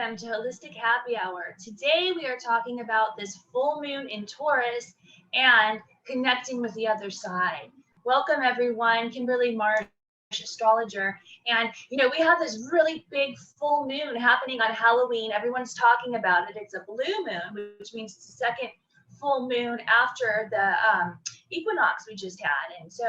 welcome to Holistic Happy Hour. Today we are talking about this full moon in Taurus and connecting with the other side. Welcome everyone, Kimberly Marsh, astrologer. And we have this really big full moon happening on Halloween. Everyone's talking about it. It's a blue moon, which means it's the second full moon after the equinox we just had. And so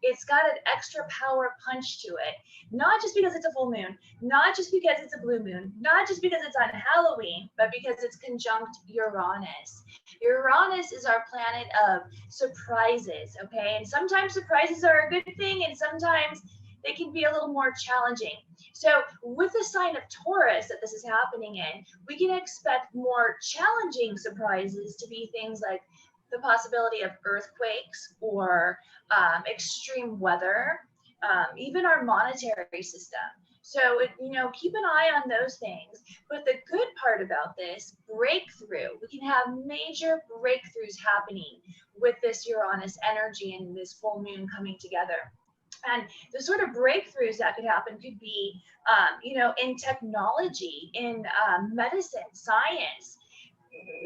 it's got an extra power punch to it, not just because it's a full moon, not just because it's a blue moon, not just because it's on Halloween, but because it's conjunct Uranus. Uranus is our planet of surprises, okay? And sometimes surprises are a good thing, and sometimes they can be a little more challenging. So with the sign of Taurus that this is happening in, we can expect more challenging surprises to be things like the possibility of earthquakes or extreme weather, even our monetary system. So, keep an eye on those things. But the good part about this breakthrough, we can have major breakthroughs happening with this Uranus energy and this full moon coming together. And the sort of breakthroughs that could happen could be, in technology, in medicine, science.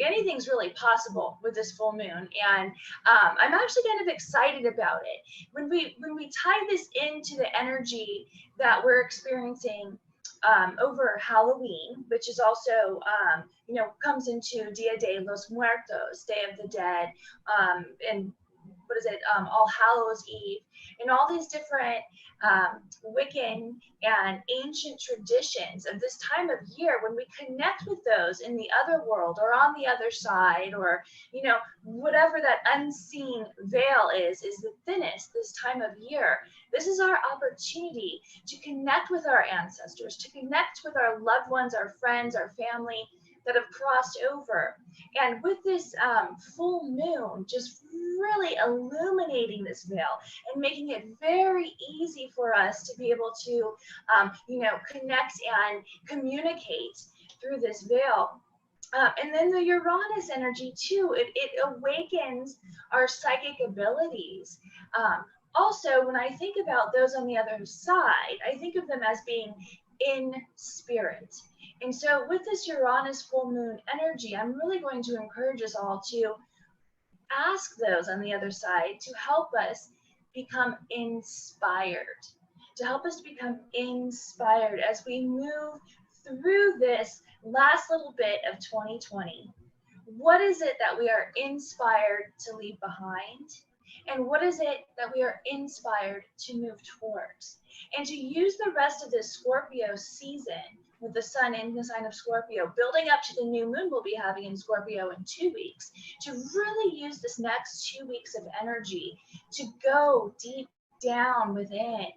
Anything's really possible with this full moon, and I'm actually kind of excited about it. When we tie this into the energy that we're experiencing over Halloween, which is also comes into Dia de los Muertos, Day of the Dead, and what is it, All Hallows Eve, and all these different Wiccan and ancient traditions of this time of year, when we connect with those in the other world or on the other side, or whatever that unseen veil is the thinnest this time of year. This is our opportunity to connect with our ancestors, to connect with our loved ones, our friends, our family that have crossed over. And with this full moon just really illuminating this veil and making it very easy for us to be able to connect and communicate through this veil. And then the Uranus energy too, it awakens our psychic abilities. Also, when I think about those on the other side, I think of them as being in spirit. And so with this Uranus full moon energy, I'm really going to encourage us all to ask those on the other side to help us become inspired, as we move through this last little bit of 2020. What is it that we are inspired to leave behind? And what is it that we are inspired to move towards? And to use the rest of this Scorpio season with the sun in the sign of Scorpio, building up to the new moon we'll be having in Scorpio in 2 weeks, to really use this next 2 weeks of energy to go deep down within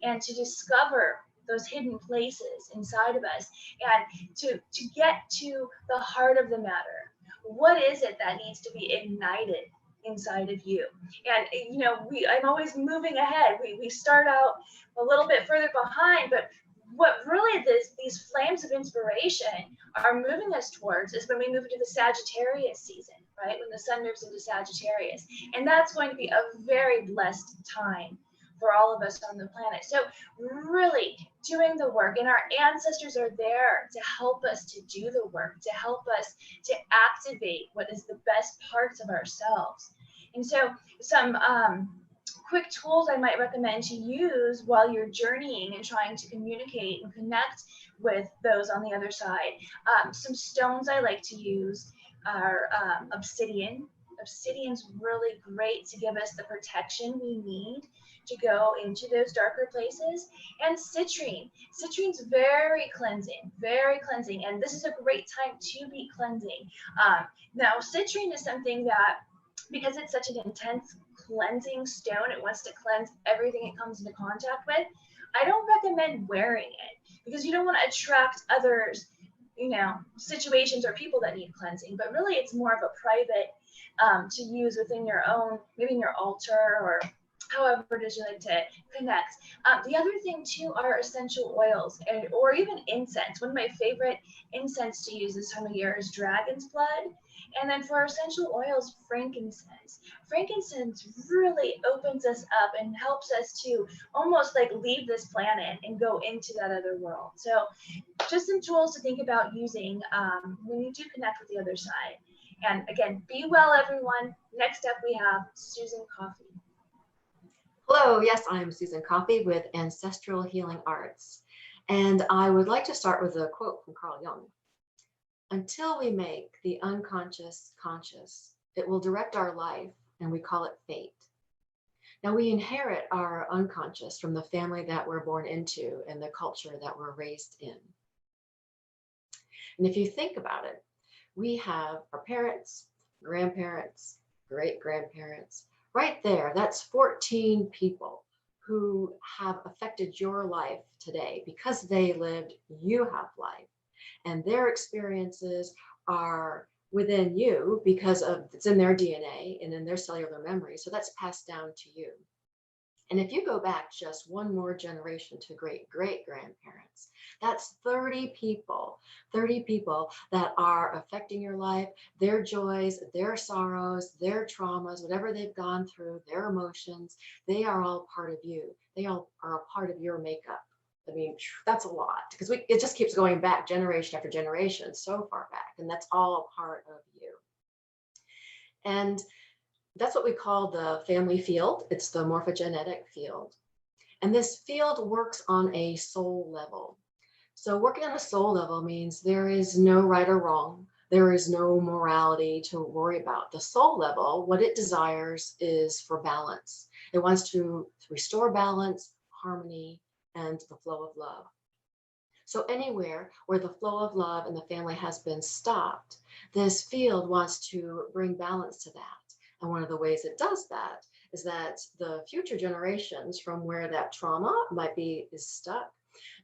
and to discover those hidden places inside of us and to get to the heart of the matter. What is it that needs to be ignited inside of you? And I'm always moving ahead. We start out a little bit further behind, but what really these flames of inspiration are moving us towards is when we move into the Sagittarius season, right? When the sun moves into Sagittarius. And that's going to be a very blessed time for all of us on the planet. So really doing the work, and our ancestors are there to help us to do the work, to help us to activate what is the best parts of ourselves. And so some quick tools I might recommend to use while you're journeying and trying to communicate and connect with those on the other side. Some stones I like to use are obsidian. Obsidian's really great to give us the protection we need to go into those darker places. And citrine. Citrine's very cleansing, and this is a great time to be cleansing. Now, citrine is something that, because it's such an intense cleansing stone, it wants to cleanse everything it comes into contact with. I don't recommend wearing it because you don't want to attract others, situations or people that need cleansing, but really it's more of a private to use within your own, maybe in your altar or however it is you like to connect. The other thing too are essential oils or even incense. One of my favorite incense to use this time of year is dragon's blood. And then for essential oils, frankincense. Frankincense really opens us up and helps us to almost like leave this planet and go into that other world. So just some tools to think about using when you do connect with the other side. And again, be well, everyone. Next up, we have Susan Coffey. Hello, yes, I'm Susan Coffey with Ancestral Healing Arts. And I would like to start with a quote from Carl Jung. Until we make the unconscious conscious, it will direct our life, and we call it fate. Now, we inherit our unconscious from the family that we're born into and the culture that we're raised in. And if you think about it, we have our parents, grandparents, great-grandparents. Right there, that's 14 people who have affected your life today. Because they lived, you have life. And their experiences are within you because of it's in their DNA and in their cellular memory. So that's passed down to you. And if you go back just one more generation to great-great-grandparents, that's 30 people that are affecting your life, their joys, their sorrows, their traumas, whatever they've gone through, their emotions, they are all part of you. They all are a part of your makeup. I mean, that's a lot because it just keeps going back generation after generation, so far back, and that's all a part of you. And that's what we call the family field. It's the morphogenetic field. And this field works on a soul level. So working on a soul level means there is no right or wrong. There is no morality to worry about. The soul level, what it desires is for balance. It wants to restore balance, harmony, and the flow of love. So anywhere where the flow of love in the family has been stopped, this field wants to bring balance to that. And one of the ways it does that is that the future generations from where that trauma is stuck,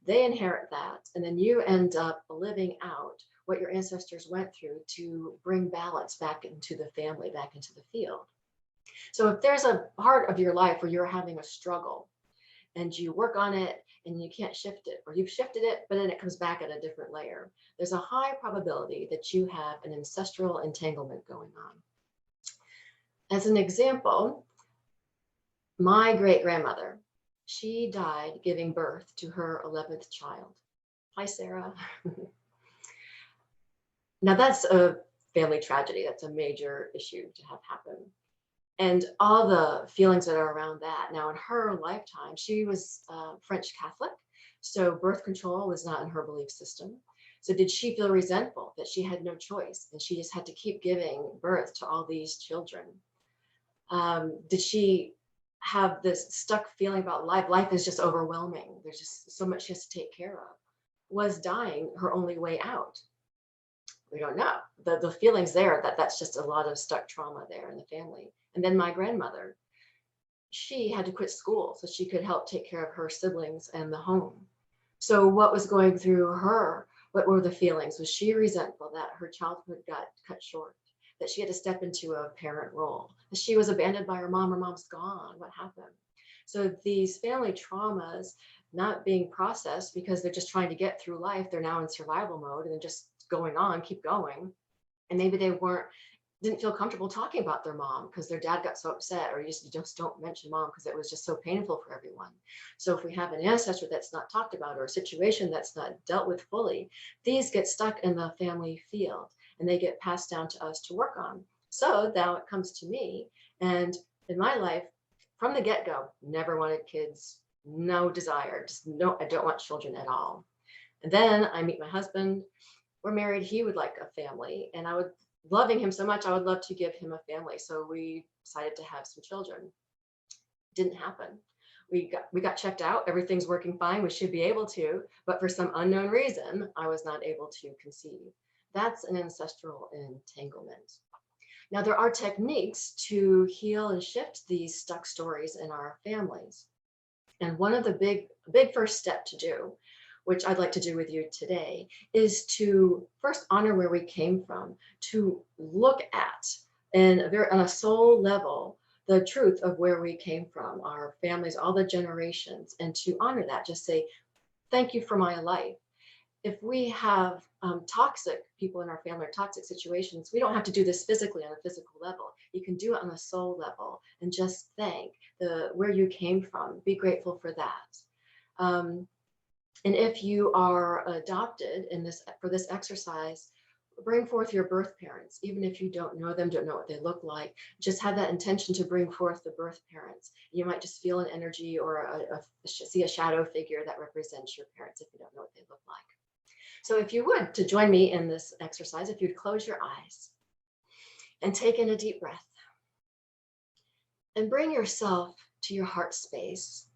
they inherit that. And then you end up living out what your ancestors went through to bring balance back into the family, back into the field. So if there's a part of your life where you're having a struggle and you work on it and you can't shift it, or you've shifted it, but then it comes back at a different layer, there's a high probability that you have an ancestral entanglement going on. As an example, my great-grandmother, she died giving birth to her 11th child. Hi, Sarah. Now that's a family tragedy. That's a major issue to have happen. And all the feelings that are around that. Now in her lifetime, she was French Catholic, so birth control was not in her belief system. So did she feel resentful that she had no choice and she just had to keep giving birth to all these children? Did she have this stuck feeling about life? Life is just overwhelming. There's just so much she has to take care of. Was dying her only way out? We don't know. The feelings there, that's just a lot of stuck trauma there in the family. And then my grandmother, she had to quit school so she could help take care of her siblings and the home. So what was going through her? What were the feelings? Was she resentful that her childhood got cut short? That she had to step into a parent role? That she was abandoned by her mom's gone? What happened? So these family traumas not being processed because they're just trying to get through life, they're now in survival mode and they're just going on, keep going. And maybe they didn't feel comfortable talking about their mom because their dad got so upset, or you just don't mention mom because it was just so painful for everyone. So if we have an ancestor that's not talked about or a situation that's not dealt with fully, these get stuck in the family field and they get passed down to us to work on. So now it comes to me, and in my life, from the get-go, never wanted kids, no desire, just no, I don't want children at all. And then I meet my husband, we're married, he would like a family, and loving him so much, I would love to give him a family. So we decided to have some children. Didn't happen. We got checked out, everything's working fine, we should be able to, but for some unknown reason, I was not able to conceive. That's an ancestral entanglement. Now there are techniques to heal and shift these stuck stories in our families. And one of the big first step to do, which I'd like to do with you today, is to first honor where we came from, to look at on a soul level, the truth of where we came from, our families, all the generations, and to honor that, just say, thank you for my life. If we have toxic people in our family or toxic situations, we don't have to do this physically on a physical level. You can do it on a soul level and just thank where you came from. Be grateful for that. And if you are adopted for this exercise, bring forth your birth parents, even if you don't know them, don't know what they look like. Just have that intention to bring forth the birth parents. You might just feel an energy or see a shadow figure that represents your parents if you don't know what they look like. So if you would, to join me in this exercise, if you'd close your eyes and take in a deep breath and bring yourself to your heart space.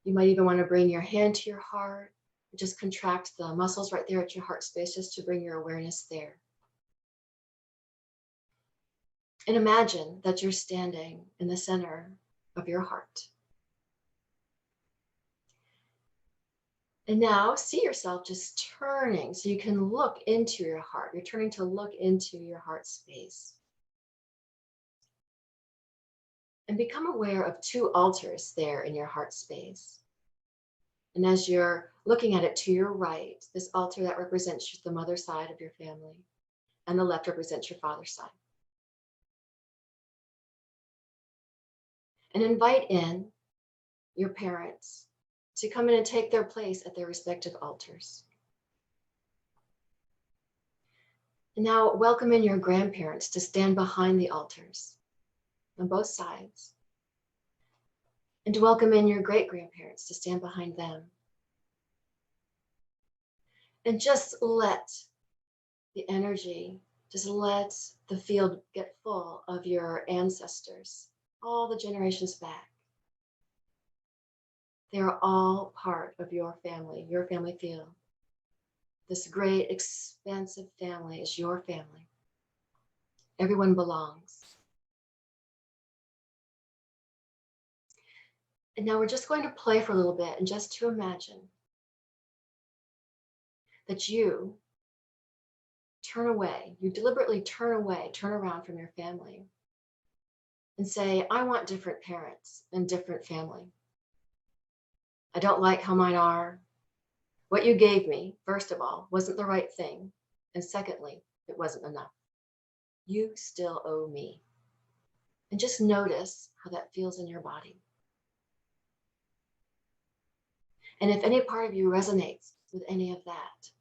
You might even want to bring your hand to your heart. Just contract the muscles right there at your heart space just to bring your awareness there. And imagine that you're standing in the center of your heart. And now see yourself just turning so you can look into your heart. You're turning to look into your heart space. And become aware of two altars there in your heart space. And as you're looking at it to your right, this altar that represents the mother side of your family, and the left represents your father's side. And invite in your parents to come in and take their place at their respective altars. And now welcome in your grandparents to stand behind the altars on both sides. And to welcome in your great-grandparents to stand behind them. And just let the energy, just let the field get full of your ancestors, all the generations back. They're all part of your family field. This great, expansive family is your family. Everyone belongs. And now we're just going to play for a little bit and just to imagine that you turn away, you deliberately turn around from your family and say, I want different parents and different family. I don't like how mine are. What you gave me, first of all, wasn't the right thing. And secondly, it wasn't enough. You still owe me. And just notice how that feels in your body. And if any part of you resonates with any of that,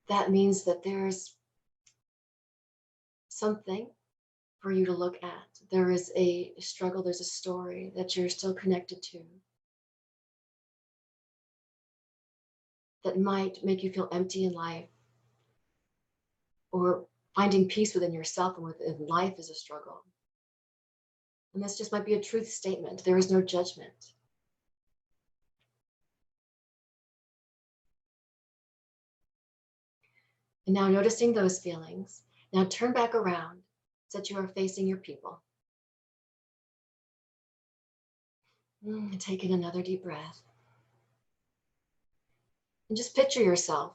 that means that there's something for you to look at. There is a struggle, there's a story that you're still connected to that might make you feel empty in life, or finding peace within yourself and within life is a struggle. And this just might be a truth statement. There is no judgment. And now noticing those feelings, now turn back around so that you are facing your people. And take in another deep breath. And just picture yourself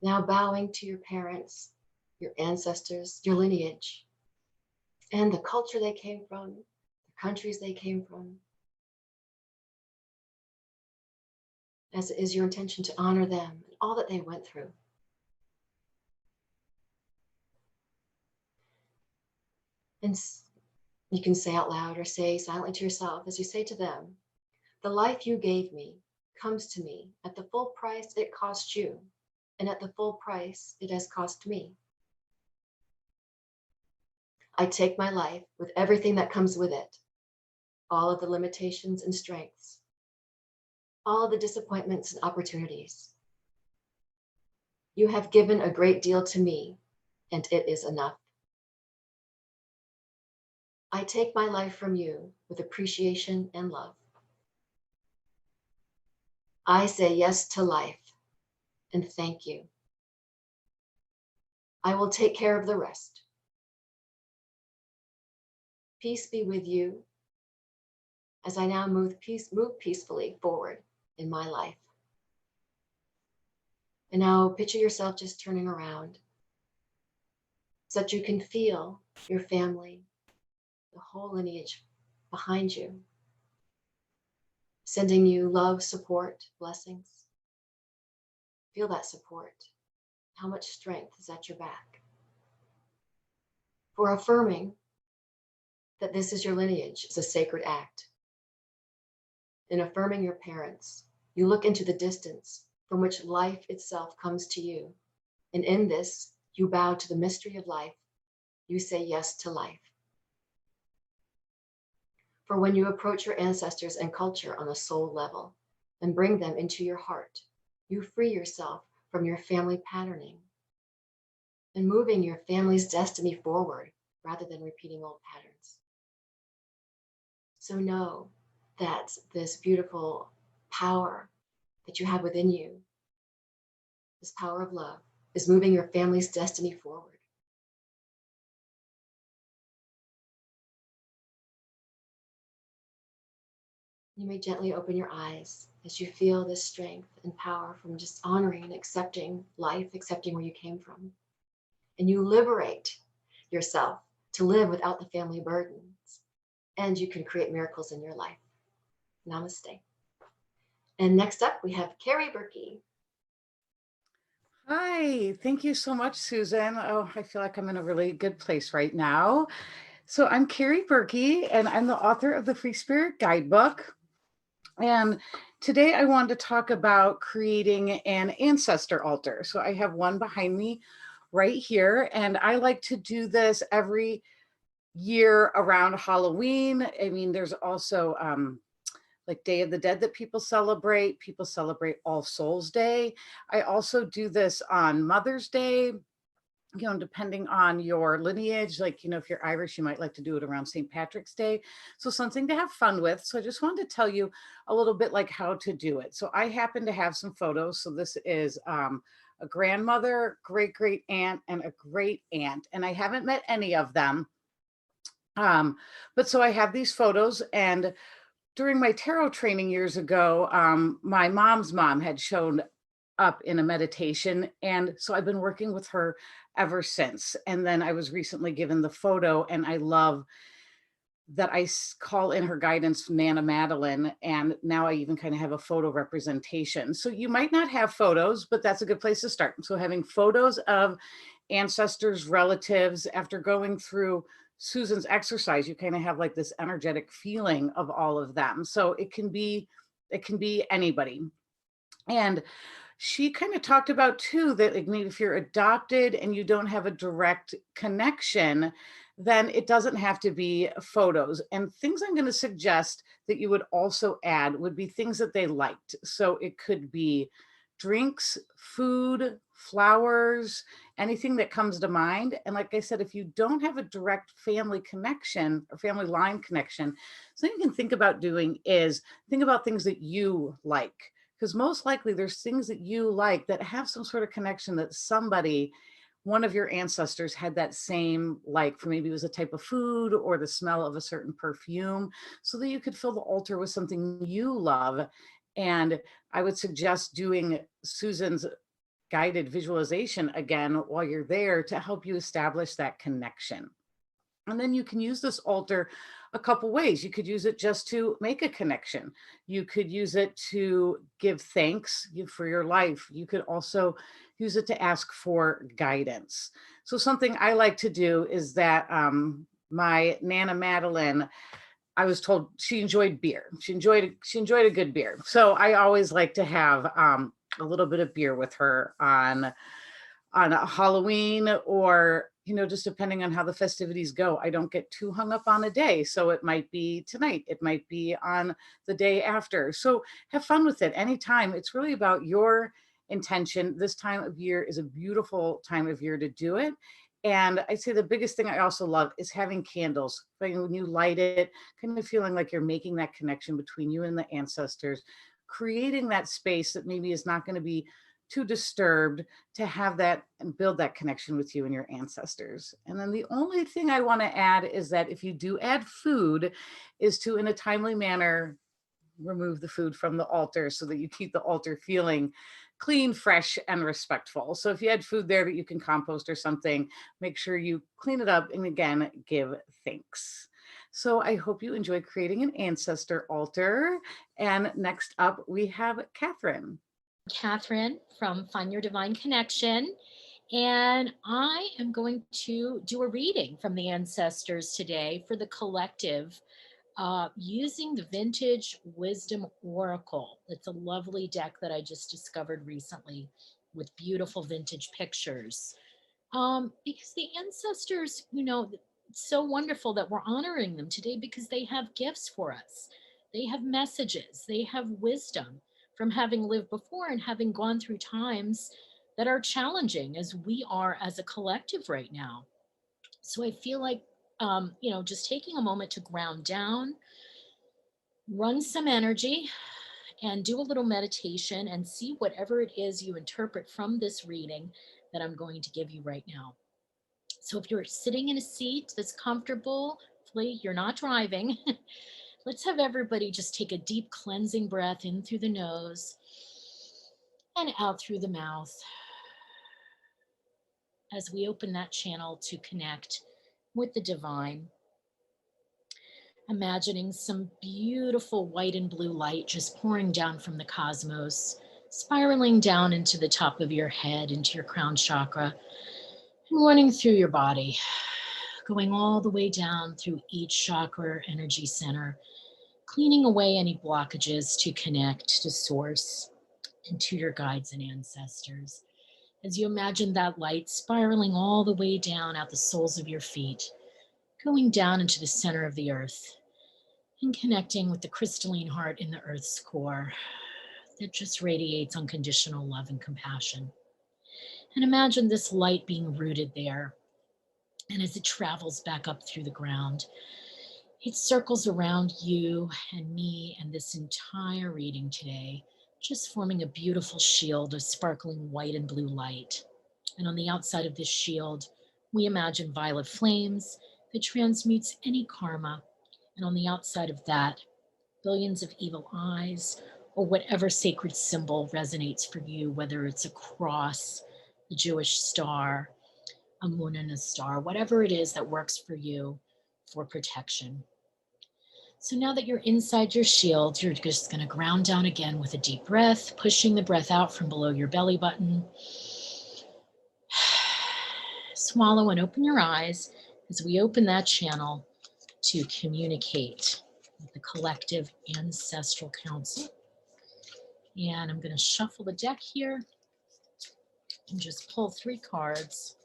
now bowing to your parents, your ancestors, your lineage, and the culture they came from, the countries they came from. As it is your intention to honor them and all that they went through. And you can say out loud or say silently to yourself as you say to them, the life you gave me comes to me at the full price it cost you, and at the full price it has cost me. I take my life with everything that comes with it, all of the limitations and strengths, all of the disappointments and opportunities. You have given a great deal to me, and it is enough. I take my life from you with appreciation and love. I say yes to life and thank you. I will take care of the rest. Peace be with you as I now move peacefully forward in my life. And now picture yourself just turning around so that you can feel your family, the whole lineage behind you, sending you love, support, blessings. Feel that support. How much strength is at your back. For affirming that this is your lineage is a sacred act. In affirming your parents, you look into the distance from which life itself comes to you. And in this, you bow to the mystery of life. You say yes to life. For when you approach your ancestors and culture on a soul level and bring them into your heart, you free yourself from your family patterning and moving your family's destiny forward rather than repeating old patterns. So know that this beautiful power that you have within you, this power of love, is moving your family's destiny forward. You may gently open your eyes as you feel this strength and power from just honoring and accepting life, accepting where you came from. And you liberate yourself to live without the family burdens. And you can create miracles in your life. Namaste. And next up, we have Carrie Berkey. Hi, thank you so much, Susan. Oh, I feel like I'm in a really good place right now. So I'm Carrie Berkey, and I'm the author of the Free Spirit Guidebook. And today I wanted to talk about creating an ancestor altar. So I have one behind me right here, and I like to do this every year around Halloween. I mean, there's also like Day of the Dead that people celebrate. People celebrate All Souls Day. I also do this on Mother's Day, depending on your lineage. Like, if you're Irish, you might like to do it around St. Patrick's Day. So something to have fun with. So I just wanted to tell you a little bit like how to do it. So I happen to have some photos. So this is a grandmother, great aunt, and a great aunt. And I haven't met any of them. But so I have these photos, and during my tarot training years ago, my mom's mom had shown up in a meditation. And so I've been working with her ever since. And then I was recently given the photo, and I love that I call in her guidance Nana Madeline. And now I even kind of have a photo representation. So you might not have photos, but that's a good place to start. So having photos of ancestors, relatives, after going through Susan's exercise, you kind of have like this energetic feeling of all of them. So it can be anybody. And she kind of talked about too that, like, maybe if you're adopted and you don't have a direct connection, then it doesn't have to be photos. And things I'm going to suggest that you would also add would be things that they liked. So it could be drinks, food, flowers, anything that comes to mind. And like I said, if you don't have a direct family connection or family line connection, something you can think about doing is think about things that you like, because most likely there's things that you like that have some sort of connection that somebody, one of your ancestors, had that same like. For maybe it was a type of food or the smell of a certain perfume, so that you could fill the altar with something you love. And I would suggest doing Susan's guided visualization again while you're there to help you establish that connection. And then you can use this altar a couple ways. You could use it just to make a connection. You could use it to give thanks for your life. You could also use it to ask for guidance. So something I like to do is that my Nana Madeline, I was told she enjoyed beer. She enjoyed a good beer. So I always like to have a little bit of beer with her on a Halloween, or just depending on how the festivities go. I don't get too hung up on a day. So it might be tonight, it might be on the day after. So have fun with it anytime. It's really about your intention. This time of year is a beautiful time of year to do it. And I'd say the biggest thing I also love is having candles. When you light it, kind of feeling like you're making that connection between you and the ancestors, creating that space that maybe is not going to be too disturbed, to have that and build that connection with you and your ancestors. And then the only thing I want to add is that if you do add food, is to, in a timely manner, remove the food from the altar so that you keep the altar feeling clean, fresh, and respectful. So if you had food there that you can compost or something, make sure you clean it up and again, give thanks. So I hope you enjoy creating an ancestor altar. And next up, we have Catherine. Catherine from Find Your Divine Connection. And I am going to do a reading from the ancestors today for the collective using the Vintage Wisdom Oracle. It's a lovely deck that I just discovered recently with beautiful vintage pictures. Because the ancestors, it's so wonderful that we're honoring them today because they have gifts for us. They have messages, they have wisdom from having lived before and having gone through times that are challenging as we are as a collective right now. So I feel like, just taking a moment to ground down, run some energy, and do a little meditation and see whatever it is you interpret from this reading that I'm going to give you right now. So if you're sitting in a seat that's comfortable, hopefully you're not driving, let's have everybody just take a deep cleansing breath in through the nose and out through the mouth as we open that channel to connect with the divine. Imagining some beautiful white and blue light just pouring down from the cosmos, spiraling down into the top of your head, into your crown chakra, and running through your body, going all the way down through each chakra energy center, cleaning away any blockages to connect to source and to your guides and ancestors. As you imagine that light spiraling all the way down at the soles of your feet, going down into the center of the earth and connecting with the crystalline heart in the earth's core that just radiates unconditional love and compassion. And imagine this light being rooted there. And as it travels back up through the ground, it circles around you and me and this entire reading today, just forming a beautiful shield of sparkling white and blue light. And on the outside of this shield, we imagine violet flames that transmutes any karma. And on the outside of that, billions of evil eyes, or whatever sacred symbol resonates for you, whether it's a cross, the Jewish star, a moon and a star, whatever it is that works for you for protection. So now that you're inside your shield, you're just going to ground down again with a deep breath, pushing the breath out from below your belly button. Swallow and open your eyes as we open that channel to communicate with the collective ancestral council. And I'm going to shuffle the deck here and just pull 3 cards.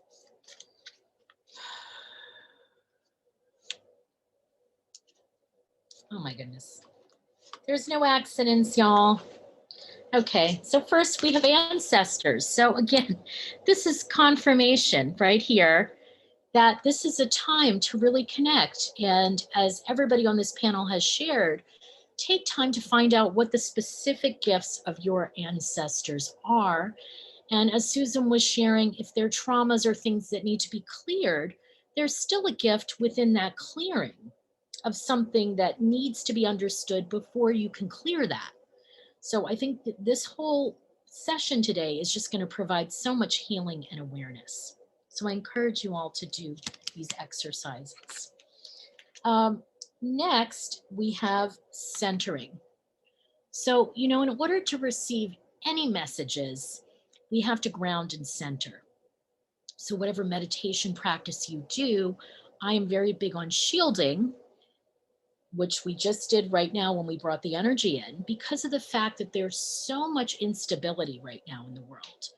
Oh my goodness. There's no accidents, y'all. Okay, so first we have ancestors. So again, this is confirmation right here that this is a time to really connect. And as everybody on this panel has shared, take time to find out what the specific gifts of your ancestors are. And as Susan was sharing, if there are traumas or things that need to be cleared, there's still a gift within that clearing of something that needs to be understood before you can clear that. So I think that this whole session today is just going to provide so much healing and awareness. So I encourage you all to do these exercises. Next, we have centering. So, in order to receive any messages, we have to ground and center. So whatever meditation practice you do, I am very big on shielding, which we just did right now when we brought the energy in, because of the fact that there's so much instability right now in the world.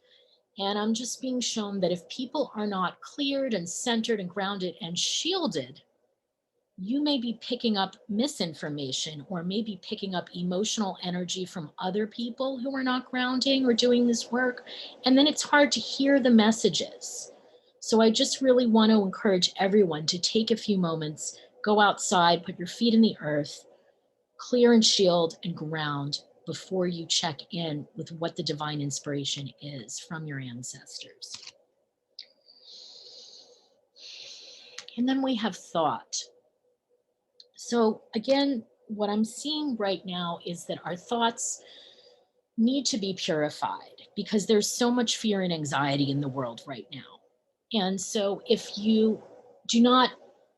And I'm just being shown that if people are not cleared and centered and grounded and shielded, you may be picking up misinformation or maybe picking up emotional energy from other people who are not grounding or doing this work. And then it's hard to hear the messages. So I just really want to encourage everyone to take a few moments, go outside, put your feet in the earth, clear and shield and ground before you check in with what the divine inspiration is from your ancestors. And then we have thought. So again, what I'm seeing right now is that our thoughts need to be purified because there's so much fear and anxiety in the world right now. And so if you do not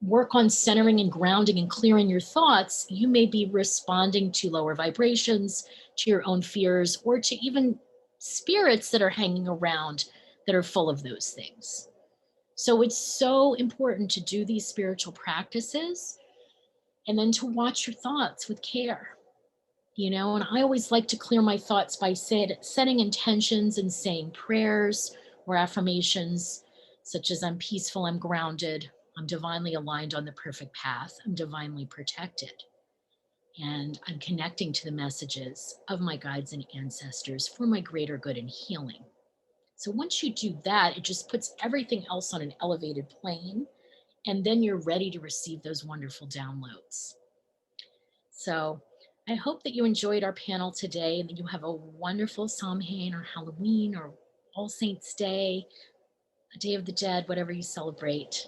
work on centering and grounding and clearing your thoughts, you may be responding to lower vibrations, to your own fears, or to even spirits that are hanging around that are full of those things. So it's so important to do these spiritual practices and then to watch your thoughts with care. And I always like to clear my thoughts by setting intentions and saying prayers or affirmations, such as I'm peaceful, I'm grounded, I'm divinely aligned on the perfect path, I'm divinely protected, and I'm connecting to the messages of my guides and ancestors for my greater good and healing. So once you do that, it just puts everything else on an elevated plane, and then you're ready to receive those wonderful downloads. So I hope that you enjoyed our panel today and that you have a wonderful Samhain or Halloween or All Saints Day, a Day of the Dead, whatever you celebrate.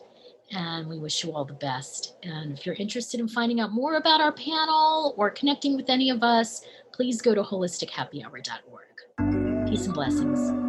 And we wish you all the best. And if you're interested in finding out more about our panel or connecting with any of us, please go to holistichappyhour.org. Peace and blessings.